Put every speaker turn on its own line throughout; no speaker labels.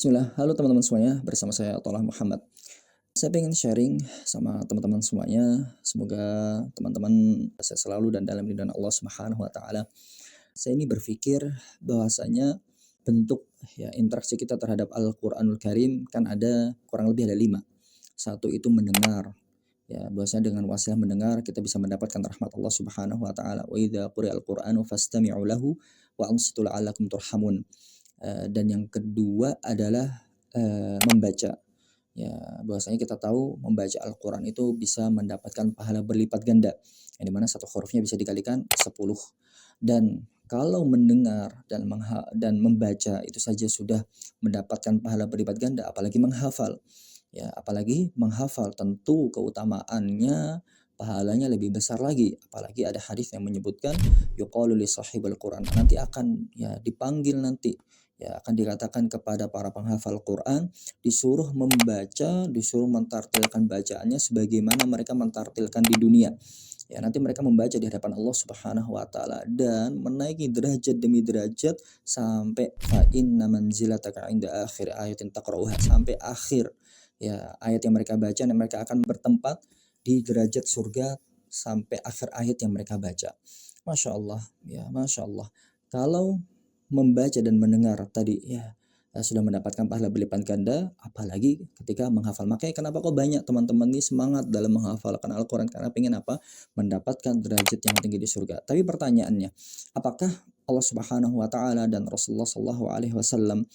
Bismillah, halo teman-teman semuanya, bersama saya Tolah Muhammad. Saya pengen sharing sama teman-teman semuanya, semoga teman-teman sehat selalu dan dalam lindungan Allah Subhanahu wa taala. Saya ini berpikir bahwasanya bentuk interaksi kita terhadap Al-Qur'anul Karim kan ada kurang lebih ada 5. Satu itu mendengar. Ya, bahwasanya dengan wasilah mendengar kita bisa mendapatkan rahmat Allah Subhanahu wa taala. Wa idza quri'al Qur'anu fastami'u lahu wa ansitu la'allakum turhamun. Dan yang kedua adalah membaca. Ya, bahwasanya kita tahu membaca Al-Quran itu bisa mendapatkan pahala berlipat ganda, yang dimana satu hurufnya bisa dikalikan 10. Dan kalau mendengar dan membaca itu saja sudah mendapatkan pahala berlipat ganda, apalagi menghafal. Ya, apalagi menghafal tentu keutamaannya pahalanya lebih besar lagi. Apalagi ada hadis yang menyebutkan yuqalu li sahibul Quran, nanti akan dipanggil nanti, akan dikatakan kepada para penghafal Quran, disuruh membaca, disuruh mentartilkan bacaannya sebagaimana mereka mentartilkan di dunia. Ya, nanti mereka membaca di hadapan Allah Subhanahu wa taala dan menaiki derajat demi derajat sampai fa inna manzilataka inda akhir ayatin taqra'uha, sampai akhir ayat yang mereka baca, dan mereka akan bertempat di derajat surga sampai akhir ayat yang mereka baca. Masya Allah, Masya Allah. Kalau membaca dan mendengar tadi sudah mendapatkan pahala berlipat ganda, apalagi ketika menghafal. Makanya kenapa kok banyak teman-teman ini semangat dalam menghafalkan Al-Quran, karena pengen apa? Mendapatkan derajat yang tinggi di surga. Tapi pertanyaannya, apakah Allah Subhanahu wa taala dan Rasulullah Shallallahu alaihi wasallam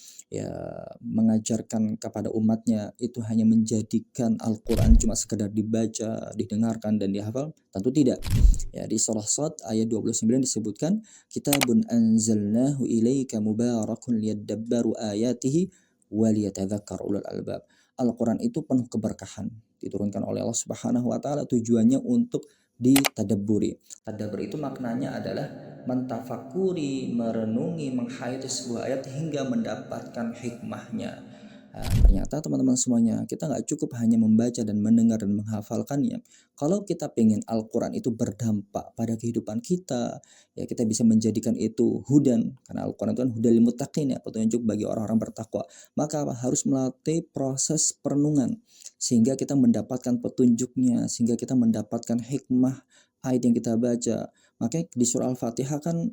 mengajarkan kepada umatnya itu hanya menjadikan Al-Quran cuma sekedar dibaca, didengarkan dan dihafal? Tentu tidak. Ya, di surah Shad ayat 29 disebutkan, kitabun anzalnahu ilaika mubarakun liyadabbaru ayatihi waliyatadzakkar ulul albab. Al-Quran itu penuh keberkahan, diturunkan oleh Allah Subhanahu wa taala, tujuannya untuk ditadabburi. Tadabbur itu maknanya adalah mentafakuri, merenungi, menghayati sebuah ayat hingga mendapatkan hikmahnya. Nah, ternyata teman-teman semuanya, kita nggak cukup hanya membaca dan mendengar dan menghafalkannya. Kalau kita pengen Al-Quran itu berdampak pada kehidupan kita, ya kita bisa menjadikan itu hudan, karena Al-Quran itu kan hudal lil muttaqin, petunjuk bagi orang-orang bertakwa. Maka harus melatih proses perenungan sehingga kita mendapatkan petunjuknya, sehingga kita mendapatkan hikmah ayat yang kita baca. Makanya di surah Al-Fatihah kan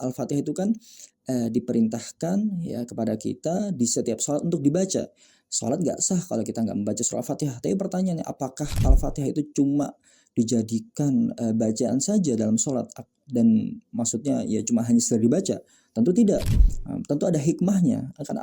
Al-Fatihah itu kan diperintahkan kepada kita di setiap sholat untuk dibaca. Sholat nggak sah kalau kita nggak membaca surah Al-Fatihah. Tapi pertanyaannya, apakah Al-Fatihah itu cuma dijadikan bacaan saja dalam sholat, dan maksudnya cuma hanya sekedar dibaca? Tentu tidak. Tentu ada hikmahnya. Akan